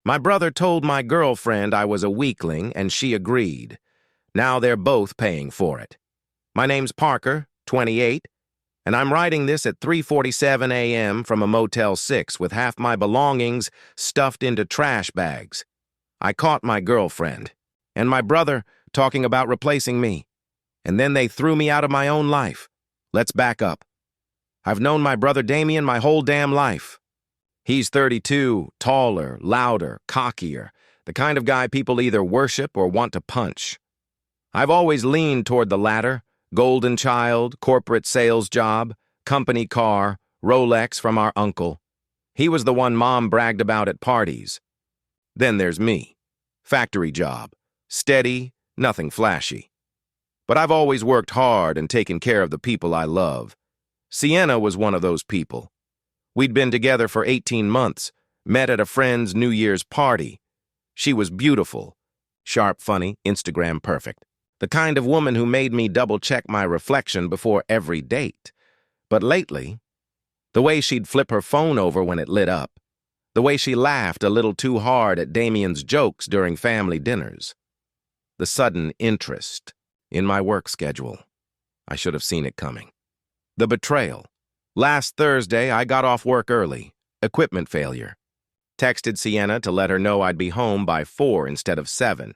My brother told my girlfriend I was a weakling, and she agreed. Now they're both paying for it. My name's Parker, 28, and I'm writing this at 3:47 a.m. from a Motel 6 with half my belongings stuffed into trash bags. I caught my girlfriend and my brother talking about replacing me, and then they threw me out of my own life. Let's back up. I've known my brother Damian my whole damn life. He's 32, taller, louder, cockier, the kind of guy people either worship or want to punch. I've always leaned toward the latter: golden child, corporate sales job, company car, Rolex from our uncle. He was the one Mom bragged about at parties. Then there's me. Factory job. Steady, nothing flashy. But I've always worked hard and taken care of the people I love. Sienna was one of those people. We'd been together for 18 months, met at a friend's New Year's party. She was beautiful, sharp, funny, Instagram perfect. The kind of woman who made me double-check my reflection before every date. But lately, the way she'd flip her phone over when it lit up, the way she laughed a little too hard at Damian's jokes during family dinners, the sudden interest in my work schedule. I should have seen it coming. The betrayal. Last Thursday, I got off work early. Equipment failure. Texted Sienna to let her know I'd be home by 4 instead of 7.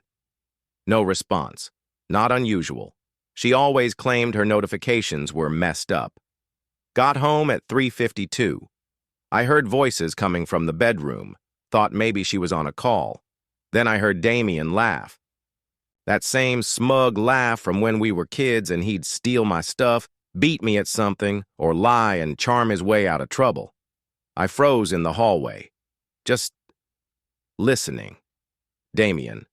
No response. Not unusual. She always claimed her notifications were messed up. Got home at 3:52. I heard voices coming from the bedroom. Thought maybe she was on a call. Then I heard Damian laugh. That same smug laugh from when we were kids and he'd steal my stuff, beat me at something, or lie and charm his way out of trouble. I froze in the hallway, just listening. Damian.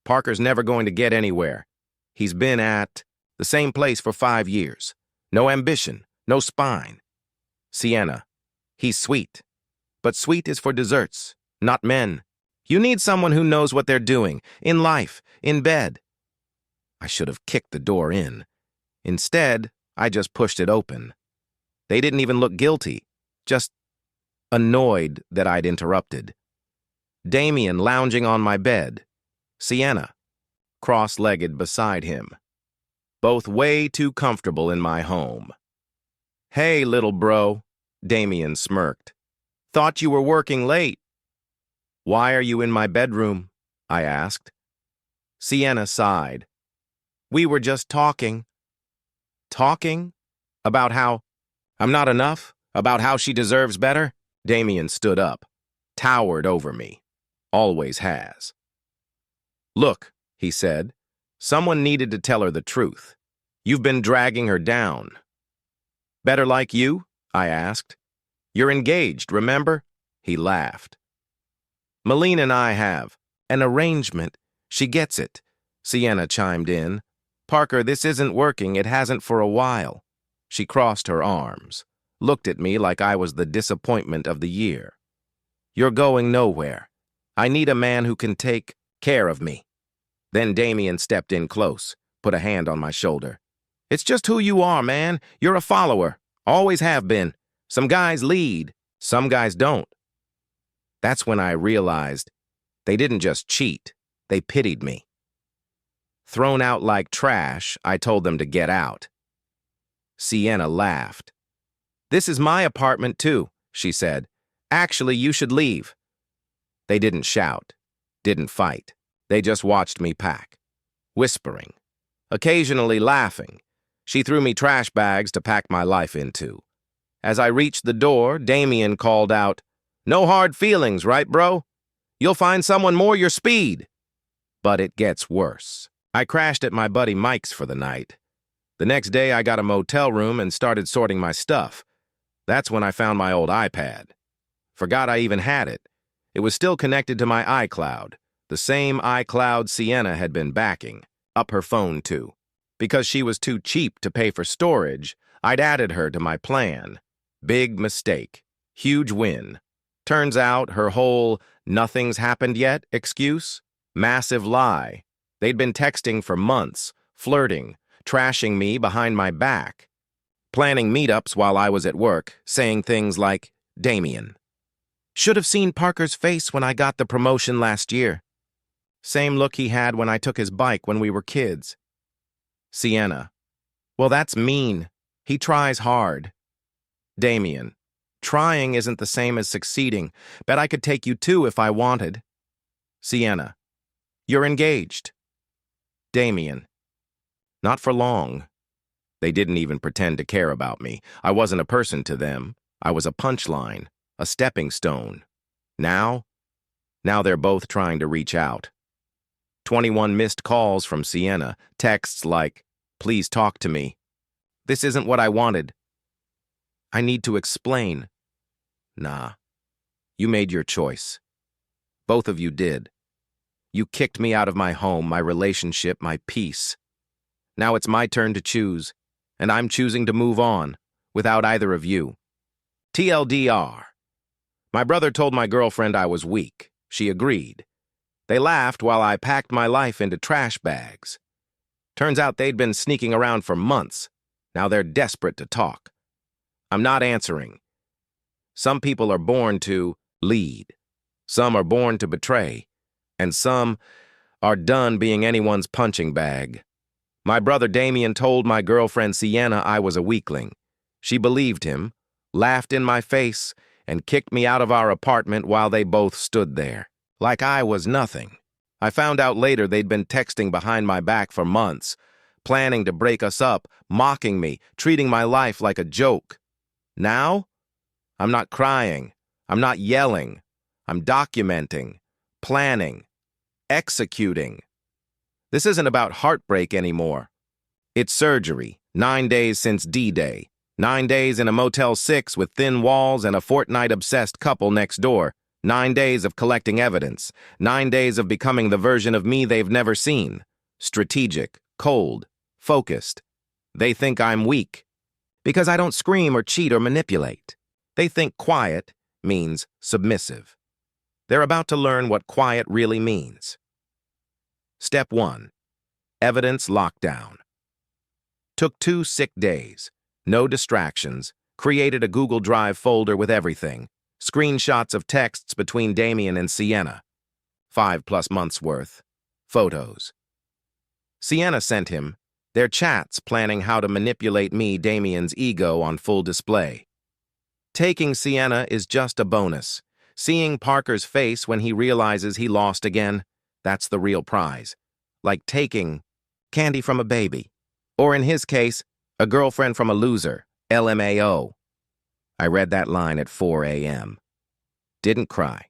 Parker's never going to get anywhere. He's been at the same place for 5 years. No ambition, no spine. Sienna. He's sweet. But sweet is for desserts, not men. You need someone who knows what they're doing, in life, in bed. I should have kicked the door in. Instead, I just pushed it open. They didn't even look guilty, just annoyed that I'd interrupted. Damian lounging on my bed. Sienna, cross-legged beside him. Both way too comfortable in my home. Hey, little bro, Damian smirked. Thought you were working late. Why are you in my bedroom? I asked. Sienna sighed. We were just talking. Talking? About how I'm not enough? About how she deserves better? Damian stood up, towered over me. Always has. Look, he said, someone needed to tell her the truth. You've been dragging her down. Better like you? I asked. You're engaged, remember? He laughed. Malene and I have an arrangement. She gets it. Sienna chimed in. Parker, this isn't working. It hasn't for a while. She crossed her arms, looked at me like I was the disappointment of the year. You're going nowhere. I need a man who can take care of me. Then Damian stepped in close, put a hand on my shoulder. It's just who you are, man. You're a follower. Always have been. Some guys lead. Some guys don't. That's when I realized they didn't just cheat. They pitied me. Thrown out like trash, I told them to get out. Sienna laughed. This is my apartment, too, she said. Actually, you should leave. They didn't shout, didn't fight. They just watched me pack, whispering, occasionally laughing. She threw me trash bags to pack my life into. As I reached the door, Damian called out, No hard feelings, right, bro? You'll find someone more your speed. But it gets worse. I crashed at my buddy Mike's for the night. The next day, I got a motel room and started sorting my stuff. That's when I found my old iPad. Forgot I even had it. It was still connected to my iCloud, the same iCloud Sienna had been backing, up her phone too. Because she was too cheap to pay for storage, I'd added her to my plan. Big mistake. Huge win. Turns out her whole "nothing's happened yet" excuse? Massive lie. They'd been texting for months, flirting, trashing me behind my back, planning meetups while I was at work, saying things like, Damian. Should have seen Parker's face when I got the promotion last year. Same look he had when I took his bike when we were kids. Sienna. Well, that's mean. He tries hard. Damian. Trying isn't the same as succeeding. Bet I could take you too if I wanted. Sienna. You're engaged. Damian. Not for long. They didn't even pretend to care about me. I wasn't a person to them. I was a punchline, a stepping stone. Now they're both trying to reach out. 21 missed calls from Sienna, texts like, "Please talk to me. This isn't what I wanted. I need to explain." Nah, you made your choice. Both of you did. You kicked me out of my home, my relationship, my peace. Now it's my turn to choose, and I'm choosing to move on, without either of you. TLDR. My brother told my girlfriend I was weak. She agreed. They laughed while I packed my life into trash bags. Turns out they'd been sneaking around for months. Now they're desperate to talk. I'm not answering. Some people are born to lead. Some are born to betray. And some are done being anyone's punching bag. My brother Damian told my girlfriend Sienna I was a weakling. She believed him, laughed in my face, and kicked me out of our apartment while they both stood there, like I was nothing. I found out later they'd been texting behind my back for months, planning to break us up, mocking me, treating my life like a joke. Now, I'm not crying. I'm not yelling. I'm documenting, planning, executing. This isn't about heartbreak anymore. It's surgery, 9 days since D-Day, 9 days in a Motel 6 with thin walls and a Fortnite-obsessed couple next door, 9 days of collecting evidence, 9 days of becoming the version of me they've never seen. Strategic, cold, focused. They think I'm weak because I don't scream or cheat or manipulate. They think quiet means submissive. They're about to learn what quiet really means. Step 1. Evidence lockdown. Took 2 sick days, no distractions, created a Google Drive folder with everything, screenshots of texts between Damian and Sienna, 5+ months worth, photos. Sienna sent him their chats planning how to manipulate me, Damian's ego, on full display. Taking Sienna is just a bonus. Seeing Parker's face when he realizes he lost again, that's the real prize. Like taking candy from a baby. Or in his case, a girlfriend from a loser, LMAO. I read that line at 4 a.m. Didn't cry.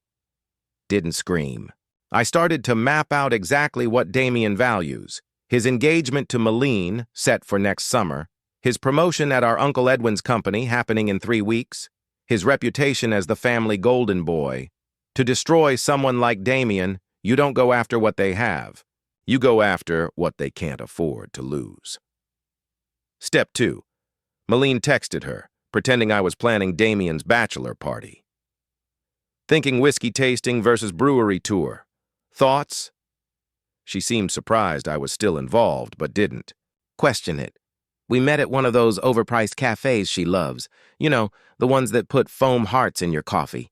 Didn't scream. I started to map out exactly what Damian values. His engagement to Malene, set for next summer. His promotion at our Uncle Edwin's company, happening in 3 weeks. His reputation as the family golden boy. To destroy someone like Damian, you don't go after what they have. You go after what they can't afford to lose. Step 2. Malene texted her, pretending I was planning Damian's bachelor party. Thinking whiskey tasting versus brewery tour. Thoughts? She seemed surprised I was still involved, but didn't question it. We met at one of those overpriced cafes she loves. You know, the ones that put foam hearts in your coffee.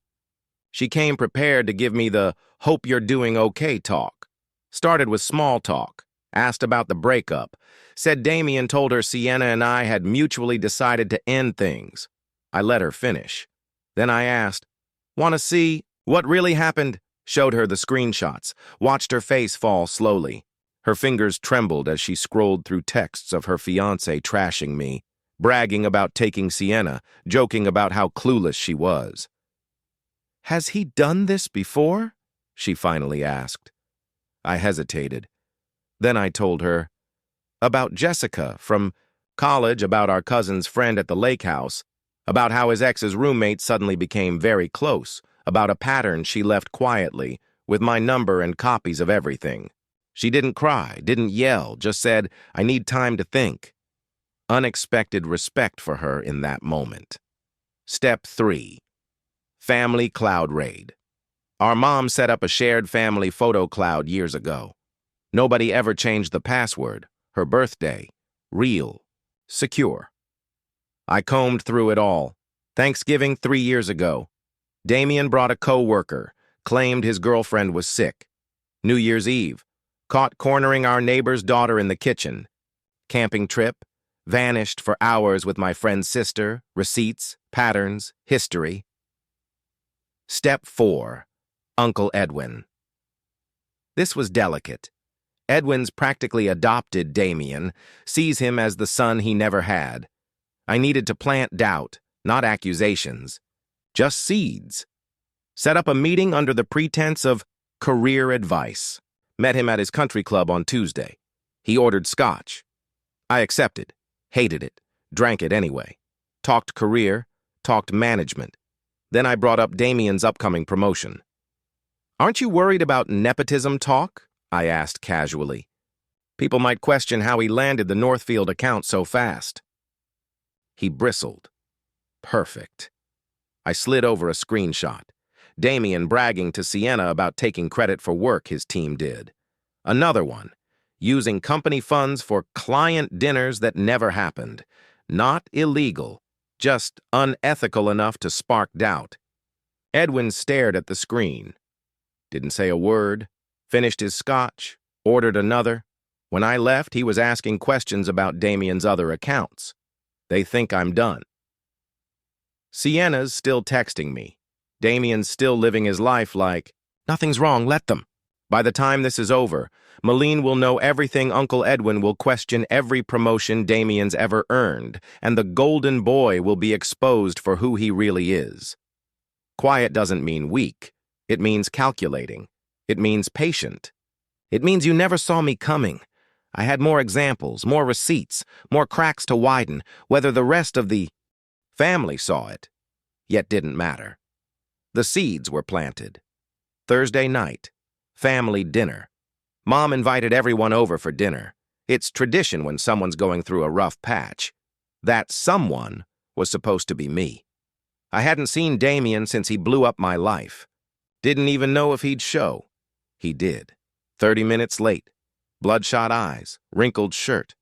She came prepared to give me the "hope you're doing okay" talk. Started with small talk. Asked about the breakup. Said Damian told her Sienna and I had mutually decided to end things. I let her finish. Then I asked, "Want to see what really happened?" Showed her the screenshots. Watched her face fall slowly. Her fingers trembled as she scrolled through texts of her fiancé trashing me, bragging about taking Sienna, joking about how clueless she was. "Has he done this before?" she finally asked. I hesitated. Then I told her about Jessica from college, about our cousin's friend at the lake house, about how his ex's roommate suddenly became very close, about a pattern she left quietly, with my number and copies of everything. She didn't cry, didn't yell, just said, "I need time to think." Unexpected respect for her in that moment. Step 3. Family cloud raid. Our mom set up a shared family photo cloud years ago. Nobody ever changed the password. Her birthday. Real. Secure. I combed through it all. Thanksgiving 3 years ago. Damian brought a co-worker, claimed his girlfriend was sick. New Year's Eve, caught cornering our neighbor's daughter in the kitchen. Camping trip, vanished for hours with my friend's sister, receipts, patterns, history. Step 4. Uncle Edwin. This was delicate. Edwin's practically adopted Damian, sees him as the son he never had. I needed to plant doubt, not accusations, just seeds. Set up a meeting under the pretense of career advice. Met him at his country club on Tuesday. He ordered scotch. I accepted, hated it, drank it anyway. Talked career, talked management. Then I brought up Damian's upcoming promotion. "Aren't you worried about nepotism talk?" I asked casually. People might question how he landed the Northfield account so fast. He bristled. Perfect. I slid over a screenshot. Damian bragging to Sienna about taking credit for work his team did. Another one, using company funds for client dinners that never happened. Not illegal, just unethical enough to spark doubt. Edwin stared at the screen. Didn't say a word, finished his scotch, ordered another. When I left, he was asking questions about Damian's other accounts. They think I'm done. Sienna's still texting me. Damian's still living his life like, nothing's wrong, let them. By the time this is over, Malene will know everything. Uncle Edwin will question every promotion Damian's ever earned, and the golden boy will be exposed for who he really is. Quiet doesn't mean weak. It means calculating. It means patient. It means you never saw me coming. I had more examples, more receipts, more cracks to widen, whether the rest of the family saw it, yet didn't matter. The seeds were planted. Thursday night, family dinner. Mom invited everyone over for dinner. It's tradition when someone's going through a rough patch. That someone was supposed to be me. I hadn't seen Damian since he blew up my life. Didn't even know if he'd show. He did. 30 minutes late. Bloodshot eyes, wrinkled shirt.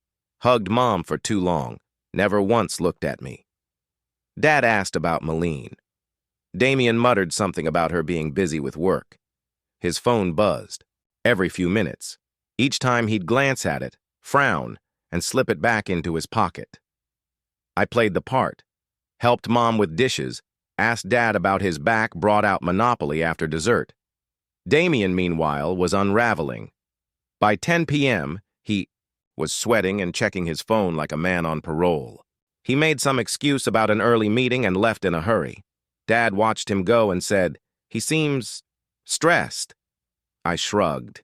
Hugged Mom for too long. Never once looked at me. Dad asked about Malene. Damian muttered something about her being busy with work. His phone buzzed. Every few minutes. Each time he'd glance at it, frown, and slip it back into his pocket. I played the part. Helped Mom with dishes, asked Dad about his back, brought out Monopoly after dessert. Damian, meanwhile, was unraveling. By 10 p.m., he was sweating and checking his phone like a man on parole. He made some excuse about an early meeting and left in a hurry. Dad watched him go and said, "He seems stressed." I shrugged.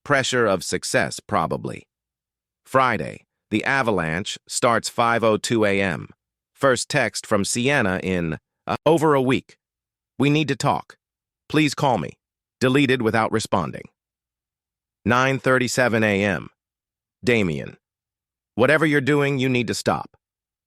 Pressure of success, probably. Friday, the avalanche starts 5:02 a.m. First text from Sienna in over a week. "We need to talk. Please call me." Deleted without responding. 9:37 a.m. Damian. "Whatever you're doing, you need to stop.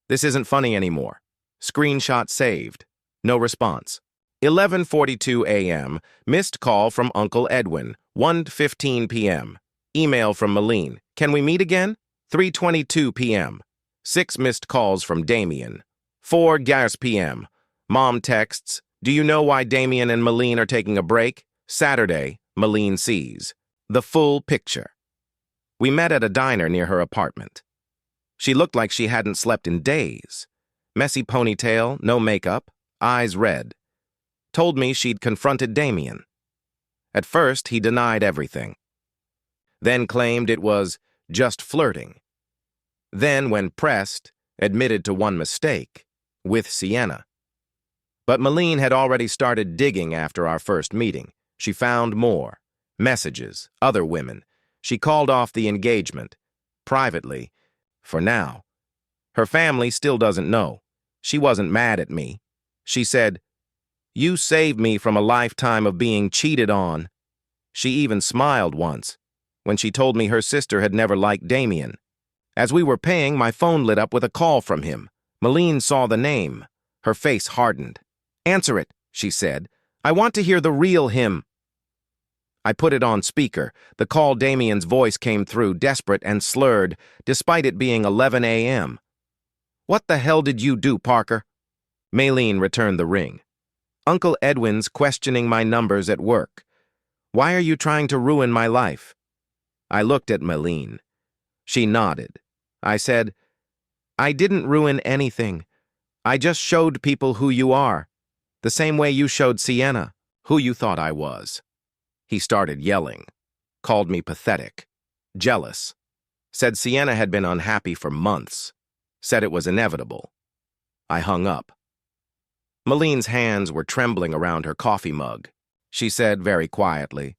This isn't funny anymore." Screenshot saved. No response. 11:42 a.m. Missed call from Uncle Edwin. 1:15 p.m. Email from Malene. "Can we meet again?" 3:22 p.m. 6 missed calls from Damian. 4 p.m. Mom texts, "Do you know why Damian and Malene are taking a break?" Saturday, Malene sees the full picture. We met at a diner near her apartment. She looked like she hadn't slept in days. Messy ponytail, no makeup, eyes red. Told me she'd confronted Damian. At first, he denied everything. Then claimed it was just flirting. Then, when pressed, admitted to one mistake, with Sienna. But Malene had already started digging after our first meeting. She found more. Messages, other women. She called off the engagement. Privately, for now. Her family still doesn't know. She wasn't mad at me. She said, "You saved me from a lifetime of being cheated on." She even smiled once, when she told me her sister had never liked Damian. As we were paying, my phone lit up with a call from him. Malene saw the name. Her face hardened. "Answer it," she said. "I want to hear the real him." I put it on speaker. The call Damian's voice came through, desperate and slurred, despite it being 11 a.m. "What the hell did you do, Parker?" Malene returned the ring. Uncle Edwin's questioning my numbers at work. Why are you trying to ruin my life? I looked at Malene. She nodded. I said, I didn't ruin anything. I just showed people who you are, the same way you showed Sienna who you thought I was. He started yelling, called me pathetic, jealous, said Sienna had been unhappy for months, said it was inevitable. I hung up. Malene's hands were trembling around her coffee mug. She said very quietly,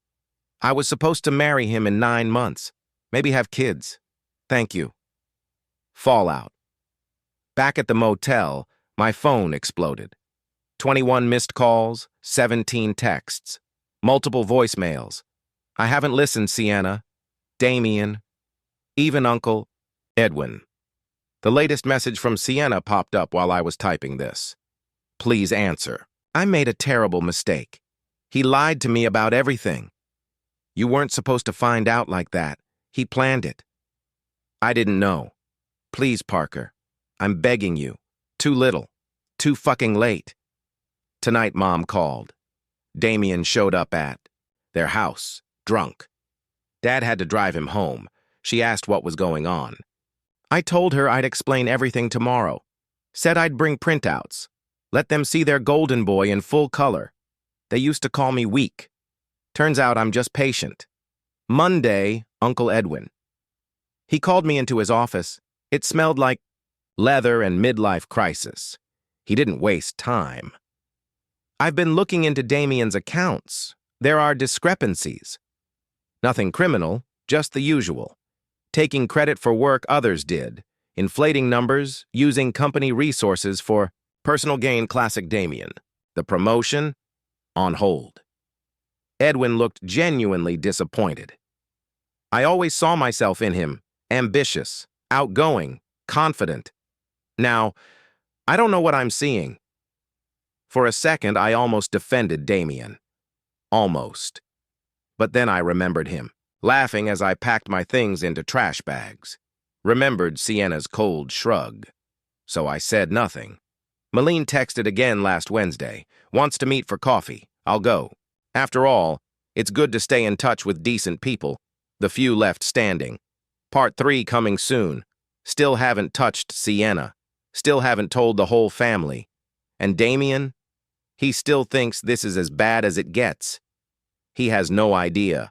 I was supposed to marry him in 9 months, maybe have kids. Thank you. Fallout. Back at the motel, my phone exploded. 21 missed calls, 17 texts, multiple voicemails. I haven't listened, Sienna, Damian, even Uncle Edwin. The latest message from Sienna popped up while I was typing this. Please answer. I made a terrible mistake. He lied to me about everything. You weren't supposed to find out like that. He planned it. I didn't know. Please, Parker. I'm begging you. Too little. Too fucking late. Tonight, Mom called. Damian showed up at their house, drunk. Dad had to drive him home. She asked what was going on. I told her I'd explain everything tomorrow. Said I'd bring printouts. Let them see their golden boy in full color. They used to call me weak. Turns out I'm just patient. Monday, Uncle Edwin. He called me into his office. It smelled like leather and midlife crisis. He didn't waste time. I've been looking into Damian's accounts. There are discrepancies. Nothing criminal, just the usual. Taking credit for work others did. Inflating numbers, using company resources for personal gain. Classic Damian. The promotion, on hold. Edwin looked genuinely disappointed. I always saw myself in him, ambitious, outgoing, confident. Now, I don't know what I'm seeing. For a second, I almost defended Damian. Almost. But then I remembered him, laughing as I packed my things into trash bags. Remembered Sienna's cold shrug. So I said nothing. Malene texted again last Wednesday. Wants to meet for coffee. I'll go. After all, it's good to stay in touch with decent people, the few left standing. Part 3 coming soon. Still haven't touched Sienna. Still haven't told the whole family. And Damian? He still thinks this is as bad as it gets. He has no idea.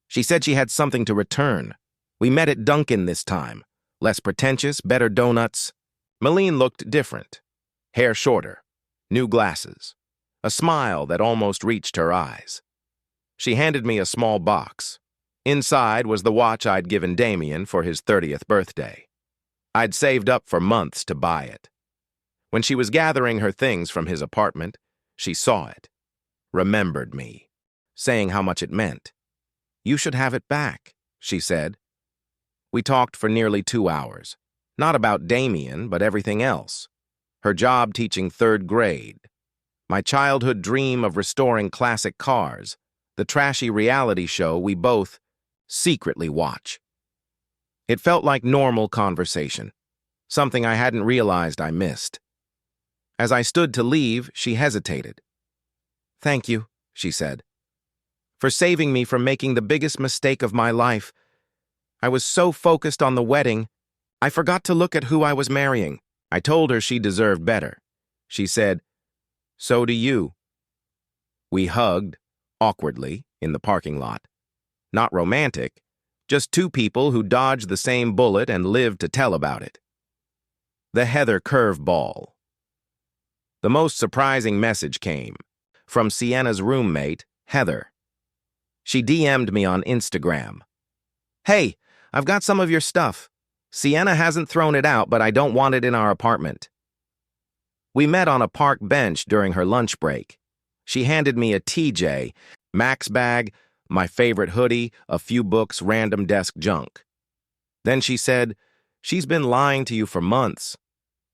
She said she had something to return. We met at Dunkin' this time. Less pretentious, better donuts. Malene looked different. Hair shorter. New glasses. A smile that almost reached her eyes. She handed me a small box. Inside was the watch I'd given Damian for his 30th birthday. I'd saved up for months to buy it. When she was gathering her things from his apartment, she saw it, remembered me, saying how much it meant. You should have it back, she said. We talked for nearly 2 hours, not about Damian, but everything else. Her job teaching 3rd grade, my childhood dream of restoring classic cars, the trashy reality show we both secretly watch. It felt like normal conversation, something I hadn't realized I missed. As I stood to leave, she hesitated. Thank you, she said, for saving me from making the biggest mistake of my life. I was so focused on the wedding, I forgot to look at who I was marrying. I told her she deserved better. She said, so do you. We hugged, awkwardly, in the parking lot. Not romantic, just 2 people who dodged the same bullet and lived to tell about it. The Heather curveball. The most surprising message came from Sienna's roommate, Heather. She DM'd me on Instagram. Hey, I've got some of your stuff. Sienna hasn't thrown it out, but I don't want it in our apartment. We met on a park bench during her lunch break. She handed me a TJ, Max bag, my favorite hoodie, a few books, random desk junk. Then she said, she's been lying to you for months.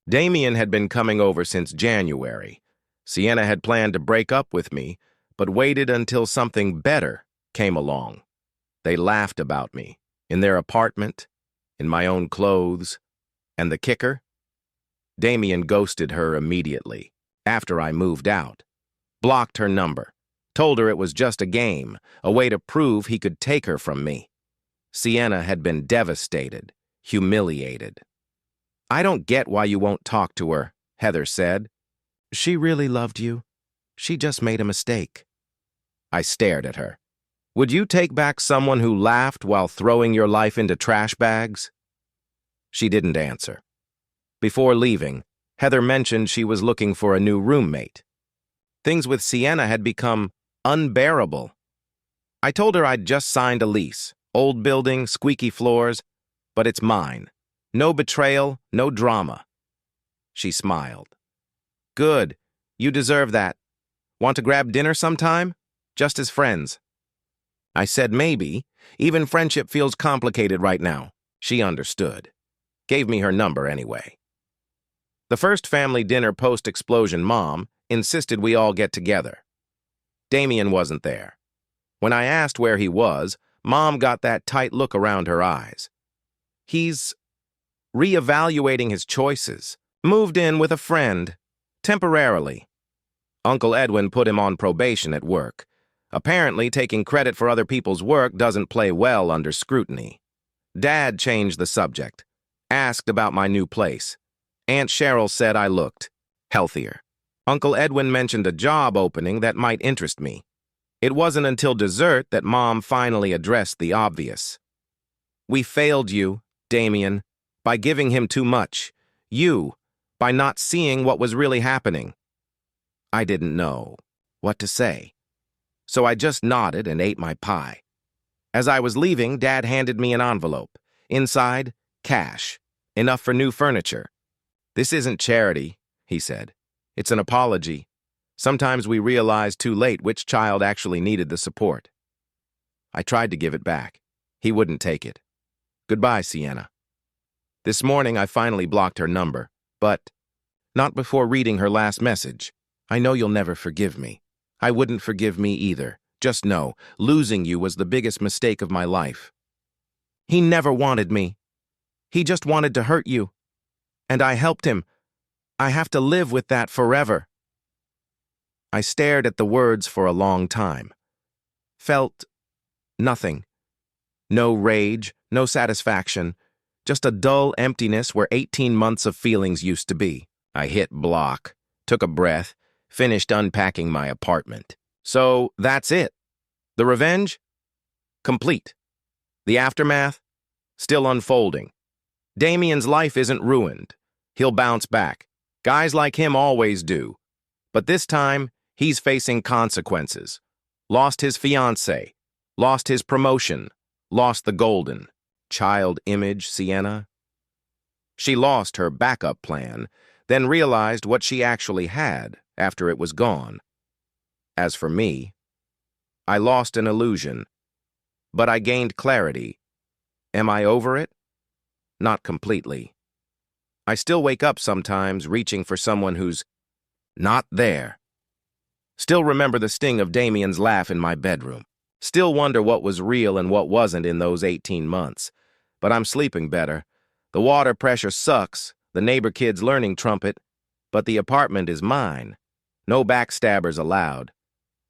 Damian had been coming over since January. Sienna had planned to break up with me, but waited until something better came along. They laughed about me, in their apartment, in my own clothes. And the kicker? Damian ghosted her immediately, after I moved out. Blocked her number. Told her it was just a game, a way to prove he could take her from me. Sienna had been devastated, humiliated. "I don't get why you won't talk to her," Heather said. "She really loved you. She just made a mistake." I stared at her. "Would you take back someone who laughed while throwing your life into trash bags?" She didn't answer. Before leaving, Heather mentioned she was looking for a new roommate. Things with Sienna had become unbearable. I told her I'd just signed a lease. Old building, squeaky floors, but it's mine. No betrayal, no drama. She smiled. "Good. You deserve that. Want to grab dinner sometime? Just as friends." I said maybe. Even friendship feels complicated right now. She understood. Gave me her number anyway. The first family dinner post-explosion, Mom insisted we all get together. Damian wasn't there. When I asked where he was, Mom got that tight look around her eyes. He's reevaluating his choices. Moved in with a friend. Temporarily. Uncle Edwin put him on probation at work. Apparently, taking credit for other people's work doesn't play well under scrutiny. Dad changed the subject. Asked about my new place. Aunt Cheryl said I looked healthier. Uncle Edwin mentioned a job opening that might interest me. It wasn't until dessert that Mom finally addressed the obvious. "We failed you, Damian, by giving him too much. You, by not seeing what was really happening." I didn't know what to say, so I just nodded and ate my pie. As I was leaving, Dad handed me an envelope. Inside, cash, enough for new furniture. "This isn't charity," he said. "It's an apology. Sometimes we realize too late which child actually needed the support." I tried to give it back. He wouldn't take it. Goodbye, Sienna. This morning I finally blocked her number, but not before reading her last message. "I know you'll never forgive me. I wouldn't forgive me either. Just know, losing you was the biggest mistake of my life. He never wanted me. He just wanted to hurt you. And I helped him. I have to live with that forever." I stared at the words for a long time. Felt nothing. No rage, no satisfaction, just a dull emptiness where 18 months of feelings used to be. I hit block, took a breath, finished unpacking my apartment. So that's it. The revenge? Complete. The aftermath? Still unfolding. Damian's life isn't ruined. He'll bounce back. Guys like him always do. But this time, he's facing consequences. Lost his fiancée. Lost his promotion. Lost the golden child image, Sienna. She lost her backup plan, then realized what she actually had after it was gone. As for me, I lost an illusion, but I gained clarity. Am I over it? Not completely. I still wake up sometimes reaching for someone who's not there. Still remember the sting of Damian's laugh in my bedroom. Still wonder what was real and what wasn't in those 18 months. But I'm sleeping better. The water pressure sucks, the neighbor kid's learning trumpet, but the apartment is mine. No backstabbers allowed.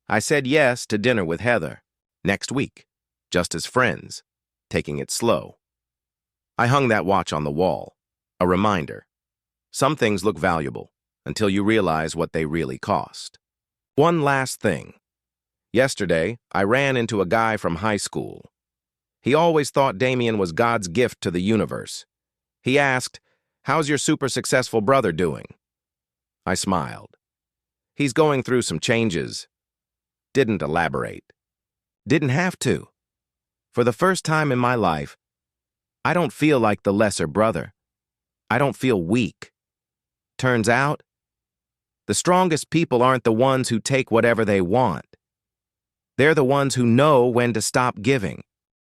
I said yes to dinner with Heather. Next week, just as friends, taking it slow. I hung that watch on the wall. A reminder. Some things look valuable until you realize what they really cost. One last thing. Yesterday, I ran into a guy from high school. He always thought Damian was God's gift to the universe. He asked, "How's your super successful brother doing?" I smiled. "He's going through some changes." Didn't elaborate. Didn't have to. For the first time in my life, I don't feel like the lesser brother. I don't feel weak. Turns out, the strongest people aren't the ones who take whatever they want. They're the ones who know when to stop giving.